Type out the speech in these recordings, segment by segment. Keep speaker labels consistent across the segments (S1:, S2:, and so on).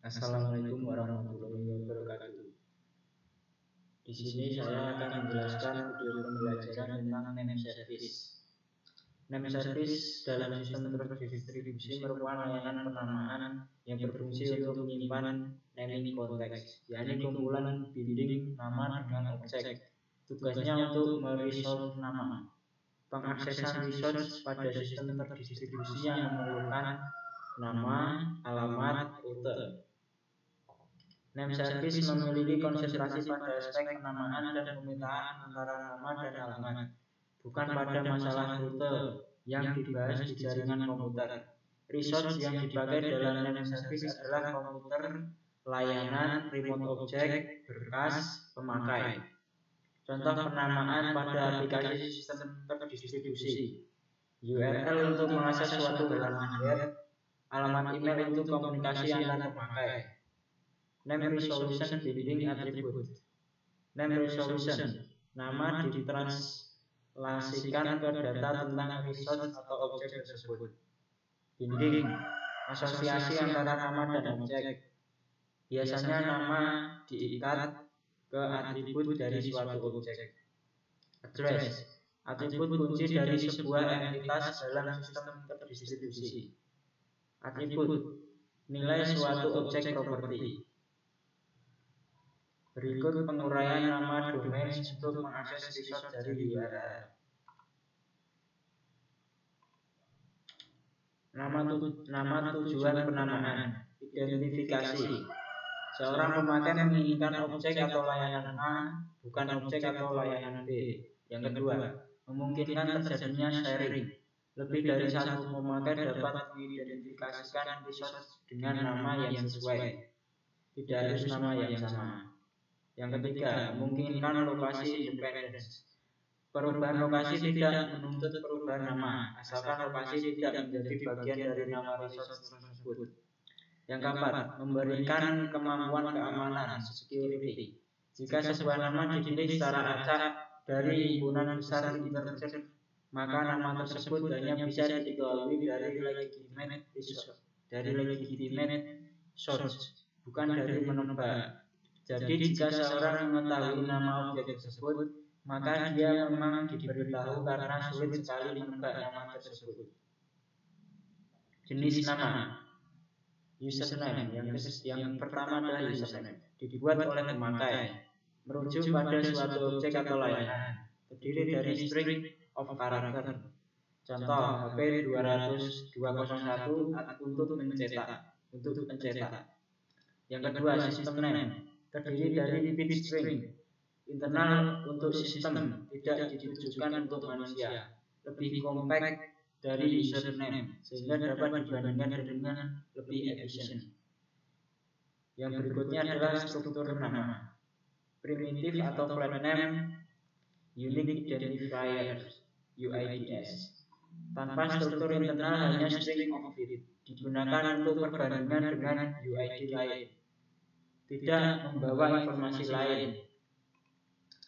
S1: Assalamualaikum warahmatullahi wabarakatuh. Di sini saya akan menjelaskan video pembelajaran tentang name service. Name service dalam sistem terdistribusi merupakan layanan penamaan yang berfungsi untuk menyimpan naming konteks, yakni kumpulan binding nama dengan objek. Tugasnya untuk meresolve nama. Pengaksesan resource pada sistem terdistribusi yang memerlukan nama, alamat, rute. Name service memiliki konsentrasi pada aspek penamaan dan pemetaan antara nama dan alamat, bukan pada masalah rute yang dibahas di jaringan komputer. Resource yang dipakai dalam name service adalah komputer, layanan, remote object, berkas, pemakai. Contoh penamaan pada aplikasi sistem terdistribusi: URL untuk mengakses suatu halaman web, alamat email untuk komunikasi antar pemakai. Name resolution binding attribute. Name resolution, nama ditranslasikan ke data tentang resource atau objek tersebut. Binding, asosiasi antara nama dan objek. Biasanya nama diikat ke atribut dari suatu objek. Address, atribut kunci dari sebuah entitas dalam sistem terdistribusi. Atribut, nilai suatu objek properti. Berikut penguraian nama domain untuk mengakses resource dari URL. Nama tujuan penamaan. Identifikasi. Seorang pemakai menginginkan objek atau layanan A, bukan objek atau layanan B. Yang kedua, memungkinkan terjadinya sharing. Lebih dari satu pemakai dapat mengidentifikasikan resource dengan nama yang sesuai, tidak harus nama yang sama. Yang ketiga, memungkinkan lokasi independence. Perubahan lokasi tidak menuntut perubahan nama, asalkan lokasi tidak menjadi bagian dari nama resource tersebut. Yang keempat, memberikan kemampuan keamanan, security. Jika sebuah nama dipilih secara acak dari himpunan besar internet, maka nama tersebut hanya bisa diketahui dari legitimate source, bukan dari menebak. Jadi jika seorang mengetahui nama objek tersebut, maka dia memang diberitahu karena sulit sekali menebak nama tersebut. Jenis nama. Username, yang pertama adalah username, dibuat oleh pemakai, merujuk pada suatu objek atau layanan, terdiri dari string of character. Contoh, HP 201 untuk pencetak. Yang kedua, system name, terdiri dari bit string internal untuk sistem, tidak ditujukan untuk manusia, lebih kompak dari username sehingga dapat dibandingkan dengan lebih efisien. Yang berikutnya adalah struktur nama. Primitif atau flat name, unique identifiers, UIDs. Tanpa struktur internal, hanya string of bit, digunakan untuk perbandingan dengan UID lain, tidak membawa informasi lain.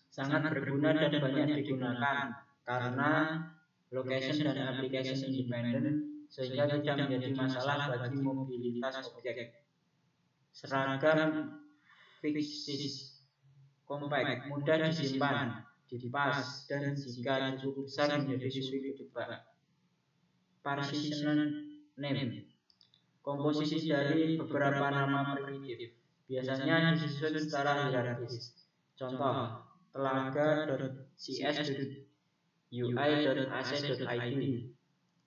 S1: Sangat berguna dan banyak digunakan karena location dan application independen, sehingga tidak menjadi masalah bagi mobilitas objek. Seragam fixis, compact, mudah disimpan, dipas, dan jika cukup besar menjadi sulit ditebak. Partition name, komposisi dari beberapa nama primitif, biasanya disusun secara hierarkis. Contoh, telaga.cs.ui.ac.id,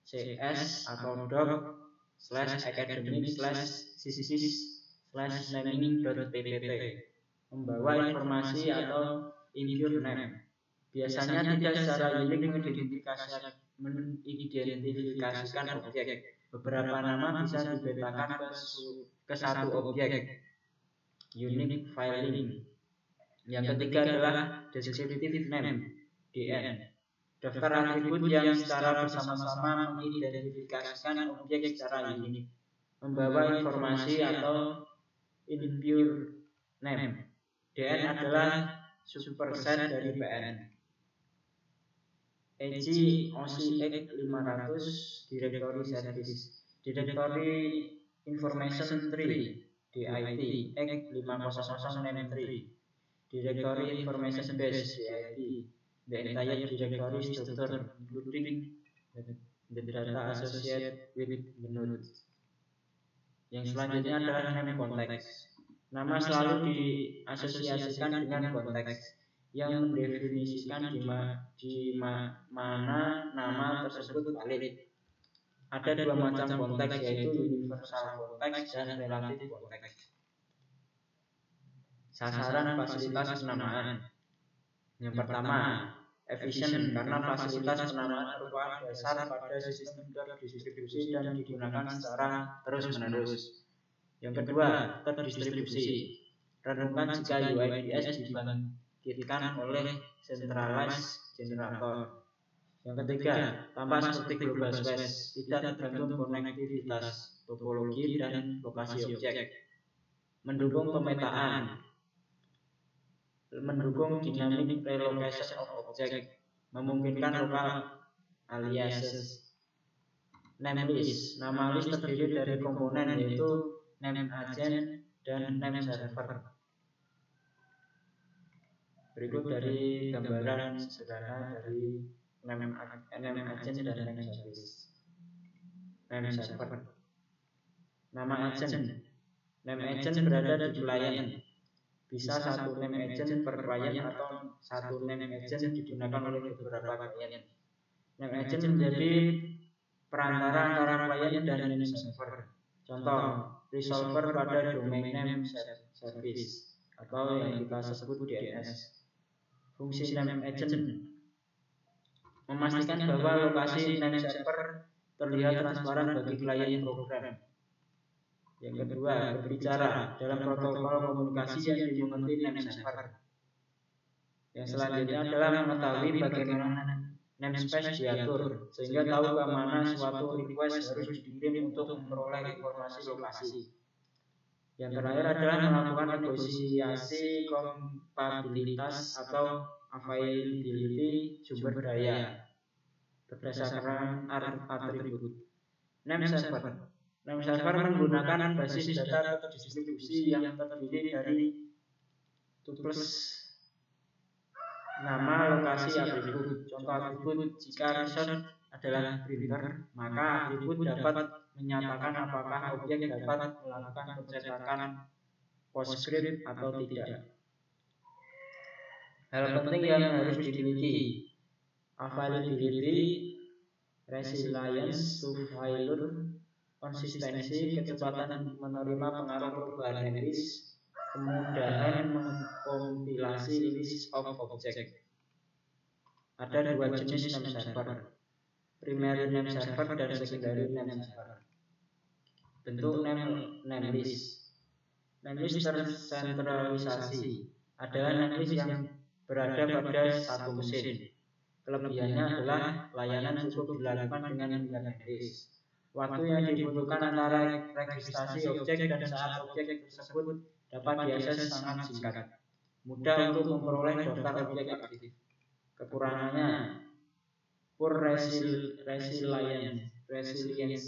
S1: cs atau doc/academic/thesis/naming.ppt, membawa informasi atau impure name, biasanya tidak secara unik mengidentifikasikan objek. Beberapa nama bisa dipetakan ke satu objek, unique filing. Yang ketiga adalah descriptive name, DN, daftar atribut yang secara bersama-sama mengidentifikasikan objek secara unik, membawa informasi atau impure name. DN adalah superset dari PN. EG OSI 500 Directory Service, Directory Information Tree, DIT X50063, Directory Information Base DIT, the entire directory structure including the data associated with the node. Yang selanjutnya adalah name context. Nama selalu diasosiasikan dengan konteks yang mendefinisikan di mana nama tersebut valid. Ada dua macam konteks, yaitu universal konteks dan relative konteks. Sasaran fasilitas penamaan. Yang pertama, efisien, karena fasilitas penamaan merupakan dasar pada sistem terdistribusi dan digunakan secara terus-menerus. Yang kedua, terdistribusi. Renungkan jika UIDS dibangkitkan oleh centralized generator. Yang ketiga, tampak seperti global space, tidak tergantung konektivitas, topologi, dan lokasi objek. Mendukung pemetaan, mendukung dynamic relocation of object, memungkinkan local aliases. Name list, nama list terdiri dari komponen yaitu name agent dan name server. Berikut dari gambaran sederhana dari name agent dan name service. Name server. Nama agent. Name agent berada di klien. Bisa satu name agent per klien atau satu name agent digunakan oleh beberapa klien. Name agent menjadi perantara antara klien dan name server. Contoh, resolver pada domain name service atau yang kita sebut DNS. Fungsi name agent memastikan bahwa lokasi name server terlihat transparan bagi klien program. Yang kedua, berbicara dalam protokol komunikasi yang dimengerti name server. Yang selanjutnya adalah mengetahui bagaimana namespace diatur, sehingga tahu kemana suatu request harus dikirim untuk memperoleh informasi lokasi. Yang terakhir adalah melakukan negosiasi kompatibilitas atau availability sumber daya berdasarkan atribut. Name server. Name server menggunakan basis data terdistribusi yang terdiri dari tuples nama, lokasi, atribut. Contoh atribut, jika resource adalah printer, maka atribut dapat menyatakan apakah objek dapat melakukan pencetakan PostScript atau tidak. Hal penting yang harus dimiliki: availability, resilience to failure, konsistensi, kecepatan menerima pengaruh perubahan list, kemudahan mengkompilasi list of object. Ada dua jenis name server, primary name server dan secondary name server. Bentuk name list. Name list tersentralisasi adalah name list yang berada pada satu mesin. Kelebihannya adalah layanan cukup dilakukan dengan name list. Waktu yang dibutuhkan antara registrasi objek dan saat objek tersebut dapat diakses sangat singkat. Mudah untuk memperoleh daftar objek aktif. Kekurangannya, poor resilience.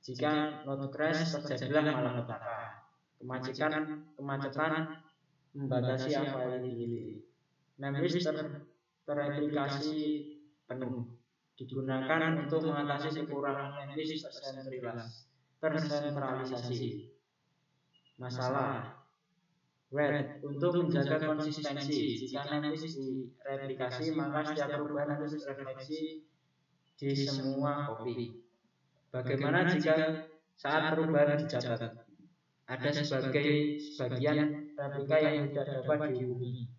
S1: Jika node crash, terjadilah malapetaka. Kemacetan membatasi availability. Name list terreplikasi penuh, digunakan untuk mengatasi kekurangan name list tersentralisasi. Masalah, wait, untuk menjaga konsistensi. Jika name list direplikasi, maka setiap perubahan harus direfleksi di semua kopi. Bagaimana jika saat perubahan dicatat ada sebagian replika yang tidak dapat dihubungi?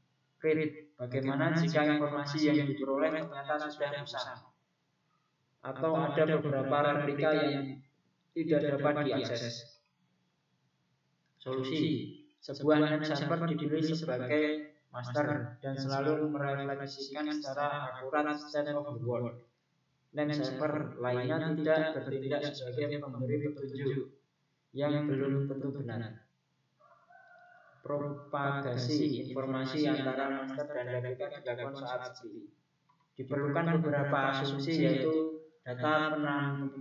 S1: Bagaimana jika informasi yang diperoleh ternyata sudah rusak? Atau ada beberapa replika yang tidak dapat diakses? Solusi, sebuah name server dipilih sebagai master dan selalu merefleksikan secara akurat state of the world. Name server lainnya tidak bertindak sebagai pemberi petunjuk yang belum tentu benar. Propagasi informasi antara master dan replika dilakukan saat sepi. Diperlukan beberapa asumsi, yaitu data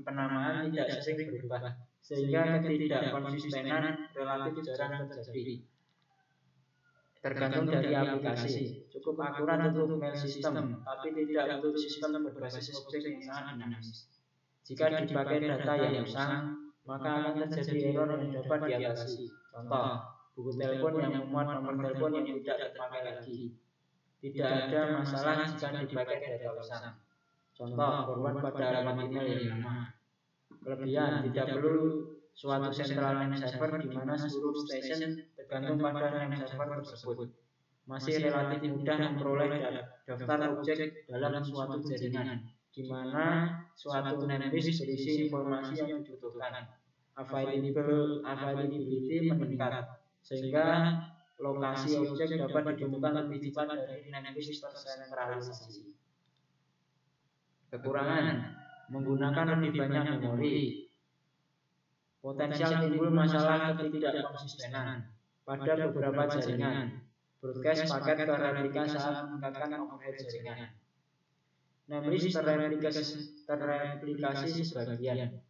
S1: penamaan tidak sering berubah, sehingga ketidakkonsistenan relatif jarang terjadi. Tergantung dari aplikasi, cukup akurat untuk mail system, tapi tidak untuk sistem berbasis objek yang sangat dinamis. Jika dipakai data yang usang, maka akan terjadi error yang dapat diatasi. Contoh, buku telepon yang memuat nomor telepon yang tidak terpakai lagi. Tidak ada masalah jika dipakai data usang. Contoh, forward pada alamat email yang lama. Kelebihan, tidak perlu suatu central name server di mana seluruh station tergantung pada name server tersebut. Masih relatif mudah memperoleh daftar objek dalam suatu jaringan, di mana suatu namespace berisi informasi yang dibutuhkan. Availability meningkat, sehingga lokasi objek dapat ditemukan lebih cepat dari namespace tersentralisasi. Kekurangan, menggunakan lebih banyak memori. Potensial timbul masalah ketidakkonsistenan pada beberapa jaringan. Broadcast paket ke replika saat meningkatkan overhead jaringan. Namespace terreplikasi sebagian.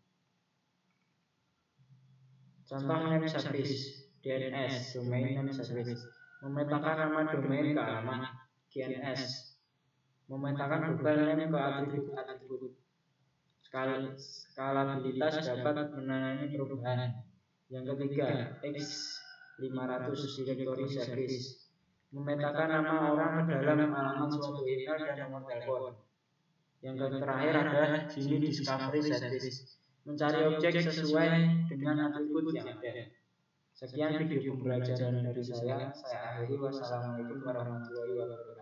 S1: Contoh name service, DNS, domain name service, memetakan nama domain ke alamat. DNS, memetakan global name ke atribut. Skalabilitas dapat menangani perubahan. Yang ketiga, X500 directory service, memetakan nama orang ke dalam alamat suatu email dan nomor telepon. Yang terakhir adalah Genie Discovery Service, mencari objek sesuai dengan atribut yang ada. Sekian video pembelajaran dari saya akhiri. Wassalamualaikum warahmatullahi wabarakatuh.